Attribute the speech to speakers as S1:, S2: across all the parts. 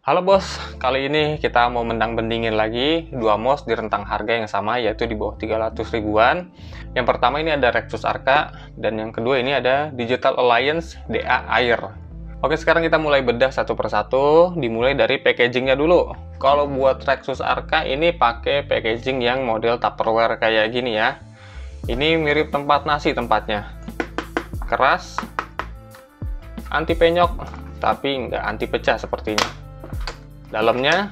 S1: Halo bos, kali ini kita mau mendang-bendingin lagi dua mouse di rentang harga yang sama, yaitu di bawah 300 ribuan. Yang pertama ini ada Rexus Arca, dan yang kedua ini ada Digital Alliance DA Air. Oke, sekarang kita mulai bedah satu persatu, dimulai dari packagingnya dulu. Kalau buat Rexus Arca ini pakai packaging yang model Tupperware kayak gini ya. Ini mirip tempat nasi tempatnya. Keras, anti penyok, tapi nggak anti pecah sepertinya. Dalamnya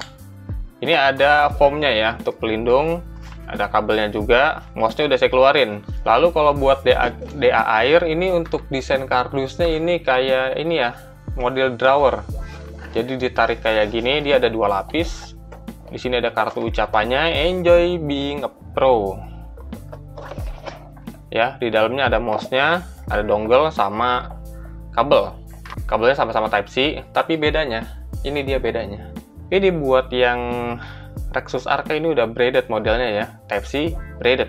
S1: ini ada foamnya ya untuk pelindung, ada kabelnya juga, mouse-nya udah saya keluarin. Lalu kalau buat DA air ini untuk desain kardusnya ini kayak ini ya, model drawer. Jadi ditarik kayak gini, dia ada dua lapis. Di sini ada kartu ucapannya, enjoy being a pro. Ya, di dalamnya ada mouse-nya, ada dongle sama kabel. Kabelnya sama-sama Type C, tapi bedanya, ini dia bedanya. Ini buat yang Rexus Arca ini udah braided modelnya ya, Type C braided.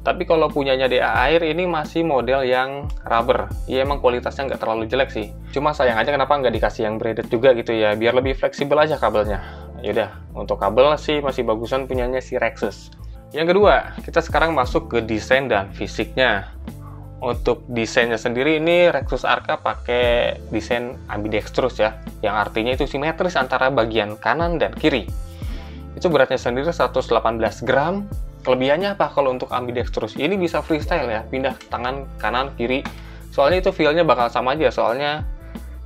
S1: Tapi kalau punyanya DA Air ini masih model yang rubber. Ya emang kualitasnya nggak terlalu jelek sih. Cuma sayang aja kenapa nggak dikasih yang braided juga gitu ya, biar lebih fleksibel aja kabelnya. Yaudah, untuk kabel sih masih bagusan punyanya si Rexus. Yang kedua, kita sekarang masuk ke desain dan fisiknya. Untuk desainnya sendiri ini Rexus Arca pakai desain ambidextrous ya, yang artinya itu simetris antara bagian kanan dan kiri. Itu beratnya sendiri 118 gram. Kelebihannya apa kalau untuk ambidextrous? Ini bisa freestyle ya, pindah tangan kanan kiri. Soalnya itu feel-nya bakal sama aja, soalnya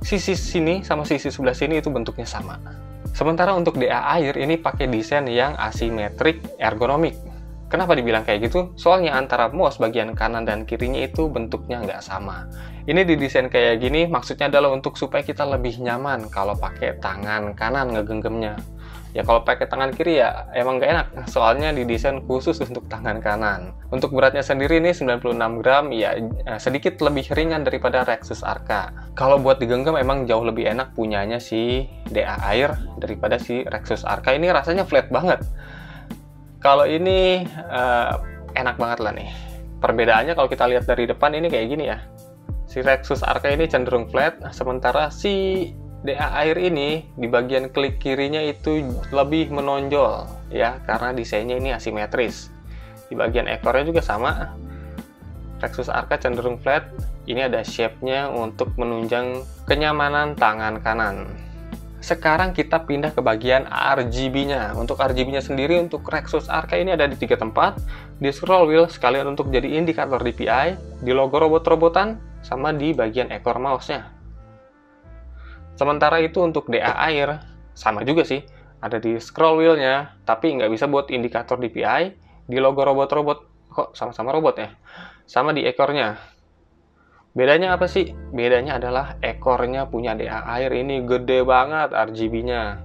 S1: sisi sini sama sisi sebelah sini itu bentuknya sama. Sementara untuk DA Air ini pakai desain yang asimetrik ergonomik. Kenapa dibilang kayak gitu? Soalnya antara mouse bagian kanan dan kirinya itu bentuknya nggak sama. Ini didesain kayak gini maksudnya adalah untuk supaya kita lebih nyaman kalau pakai tangan kanan ngegenggamnya. Ya kalau pakai tangan kiri ya emang nggak enak, soalnya didesain khusus untuk tangan kanan. Untuk beratnya sendiri ini 96 gram, ya sedikit lebih ringan daripada Rexus Arca. Kalau buat digenggam emang jauh lebih enak punyanya si DA Air daripada si Rexus Arca. Ini rasanya flat banget. Kalau ini enak banget lah nih. Perbedaannya kalau kita lihat dari depan ini kayak gini ya. Si Rexus Arca ini cenderung flat, sementara si DA Air ini di bagian klik kirinya itu lebih menonjol ya, karena desainnya ini asimetris. Di bagian ekornya juga sama. Rexus Arca cenderung flat. Ini ada shape-nya untuk menunjang kenyamanan tangan kanan. Sekarang kita pindah ke bagian RGB-nya. Untuk RGB-nya sendiri untuk Rexus Arca ini ada di 3 tempat. Di scroll wheel sekalian untuk jadi indikator DPI, di logo robot-robotan, sama di bagian ekor mouse-nya. Sementara itu untuk DA Air, sama juga sih. Ada di scroll wheel-nya, tapi nggak bisa buat indikator DPI. Di logo robot-robot, kok sama-sama robot ya? Sama di ekornya. Bedanya apa sih? Bedanya adalah ekornya punya DA Air ini gede banget RGB-nya.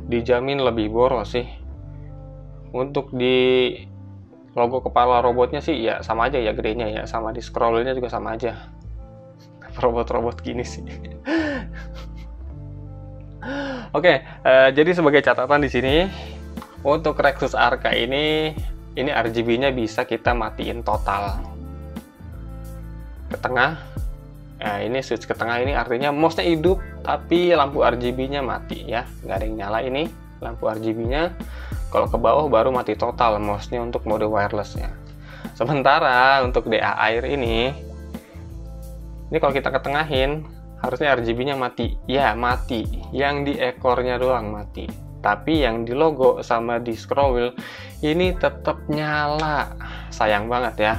S1: Dijamin lebih boros sih. Untuk di logo kepala robotnya sih ya sama aja ya gedenya ya. Sama di scroll-nya juga sama aja. Robot-robot gini sih. Oke, jadi sebagai catatan di sini untuk Rexus Arca ini RGB-nya bisa kita matiin total. Ke tengah, nah ini switch ke tengah ini artinya mouse-nya hidup tapi lampu RGB-nya mati ya, nggak ada yang nyala ini lampu RGB-nya. Kalau ke bawah baru mati total mouse-nya untuk mode wireless-nya. Sementara untuk DA Air ini kalau kita ketengahin harusnya RGB-nya mati ya, mati yang di ekornya doang mati, tapi yang di logo sama di scroll wheel ini tetap nyala. Sayang banget ya.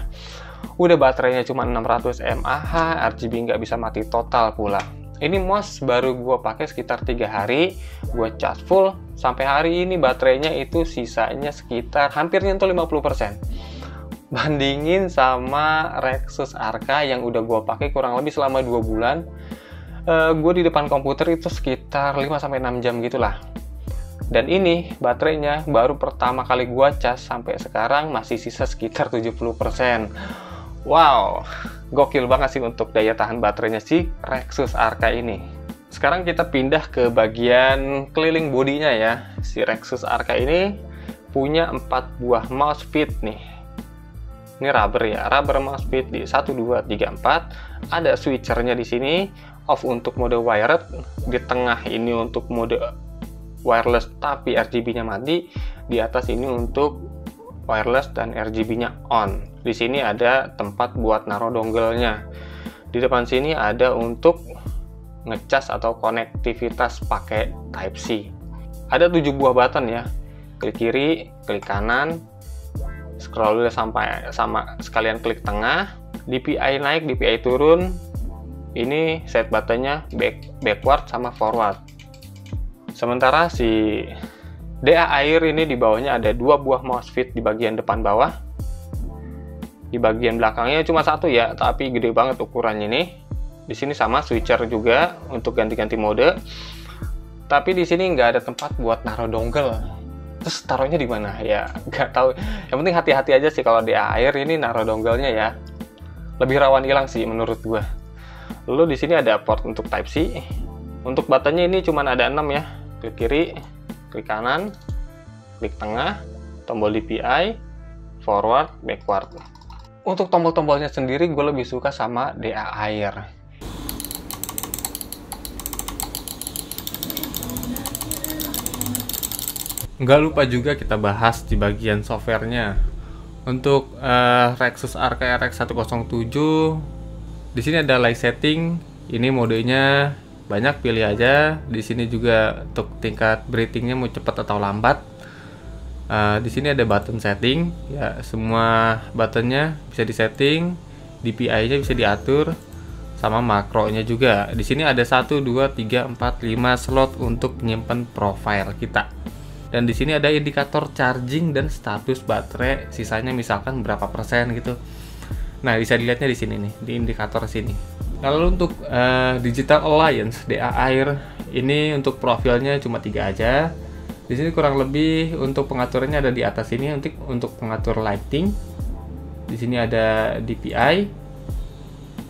S1: Udah baterainya cuma 600 mAh, RGB nggak bisa mati total pula. Ini mouse baru gue pakai sekitar 3 hari, gue charge full, sampai hari ini baterainya itu sisanya sekitar hampir nyentuh 50%. Bandingin sama Rexus Arca yang udah gue pakai kurang lebih selama 2 bulan, gue di depan komputer itu sekitar 5-6 jam gitulah. Dan ini baterainya baru pertama kali gue cas sampai sekarang masih sisa sekitar 70%. Wow, gokil banget sih untuk daya tahan baterainya si Rexus Arca ini. Sekarang kita pindah ke bagian keliling bodinya ya. Si Rexus Arca ini punya 4 buah mouse feet nih. Ini rubber ya, rubber mouse feet di 1, 2, 3, 4. Ada switchernya di sini, off untuk mode wired, di tengah ini untuk mode wireless tapi RGB-nya mati, di atas ini untuk wireless dan RGB-nya on. Di sini ada tempat buat naruh dongle-nya. Di depan sini ada untuk ngecas atau konektivitas pakai Type-C. Ada 7 buah button ya. Klik kiri, klik kanan, scroll sampai sama sekalian klik tengah, DPI naik, DPI turun. Ini set buttonnya backward sama forward. Sementara si DA air ini di bawahnya ada 2 buah MOSFET di bagian depan bawah. Di bagian belakangnya cuma 1 ya, tapi gede banget ukurannya ini. Di sini sama switcher juga untuk ganti-ganti mode. Tapi di sini nggak ada tempat buat naruh dongle. Terus taruhnya di mana? Ya nggak tahu. Yang penting hati-hati aja sih kalau DA air ini naruh dongle-nya ya. Lebih rawan hilang sih menurut gua. Lalu di sini ada port untuk Type-C. Untuk buttonnya ini cuma ada 6 ya. Klik kiri, klik kanan, klik tengah, tombol DPI, forward, backward. Untuk tombol-tombolnya sendiri gue lebih suka sama DA air. Nggak lupa juga kita bahas di bagian softwarenya. Untuk Rexus Arc RX 107, di sini ada light setting. Ini modenya banyak, pilih aja. Di sini juga untuk tingkat breathingnya mau cepat atau lambat. Di sini ada button setting, ya semua buttonnya bisa disetting, DPI-nya bisa diatur, sama makronya juga. Di sini ada 1, 2, 3, 4, 5 slot untuk menyimpan profile kita. Dan di sini ada indikator charging dan status baterai, sisanya misalkan berapa persen gitu. Nah, bisa dilihatnya di sini nih, di indikator sini. Lalu untuk Digital Alliance DA air ini untuk profilnya cuma 3 aja. Di sini kurang lebih untuk pengaturannya ada di atas ini untuk pengatur lighting. Di sini ada DPI.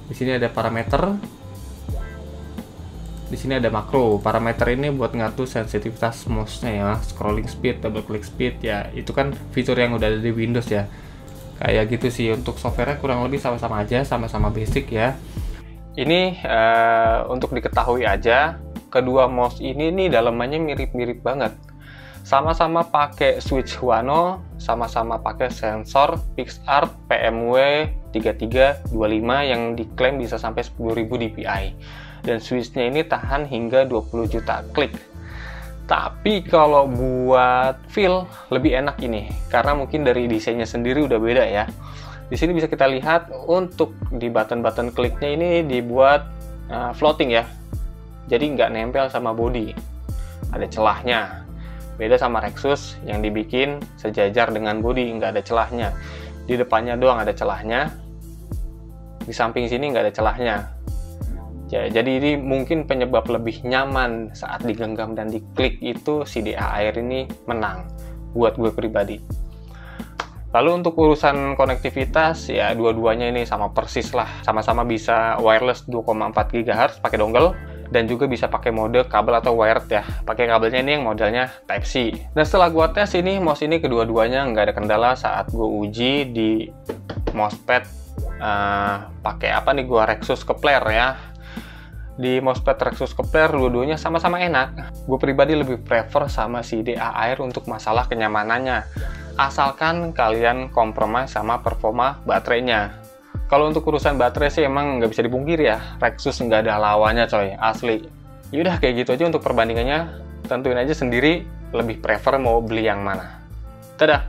S1: Di sini ada parameter. Di sini ada makro. Parameter ini buat ngatur sensitivitas mouse-nya ya, scrolling speed, double click speed ya. Itu kan fitur yang udah ada di Windows ya. Kayak gitu sih. Untuk software-nya kurang lebih sama-sama aja, sama-sama basic ya. Ini untuk diketahui aja, kedua mouse ini nih dalamannya mirip-mirip banget. Sama-sama pakai switch Huano, sama-sama pakai sensor PixArt PMW 3325 yang diklaim bisa sampai 10.000 dpi. Dan switchnya ini tahan hingga 20 juta klik. Tapi kalau buat feel lebih enak ini, karena mungkin dari desainnya sendiri udah beda ya. Di sini bisa kita lihat untuk di button-button kliknya ini dibuat floating ya. Jadi nggak nempel sama body. Ada celahnya. Beda sama Rexus yang dibikin sejajar dengan body, nggak ada celahnya. Di depannya doang ada celahnya. Di samping sini nggak ada celahnya. Ya, jadi ini mungkin penyebab lebih nyaman saat digenggam dan diklik itu si DA air ini menang buat gue pribadi. Lalu untuk urusan konektivitas ya dua-duanya ini sama persis lah. Sama-sama bisa wireless 2,4 GHz pakai dongle. Dan juga bisa pakai mode kabel atau wired ya. Pakai kabelnya ini yang modelnya Type-C. Dan setelah gua tes ini, mouse ini kedua-duanya nggak ada kendala saat gua uji di mousepad pakai apa nih gua Rexus Kepler ya. Di mousepad Rexus Kepler dua-duanya sama-sama enak. Gue pribadi lebih prefer sama si DA air untuk masalah kenyamanannya. Asalkan kalian kompromi sama performa baterainya. Kalau untuk urusan baterai sih emang nggak bisa dipungkiri ya, Rexus nggak ada lawannya coy, asli. Yaudah kayak gitu aja untuk perbandingannya, tentuin aja sendiri lebih prefer mau beli yang mana. Dadah!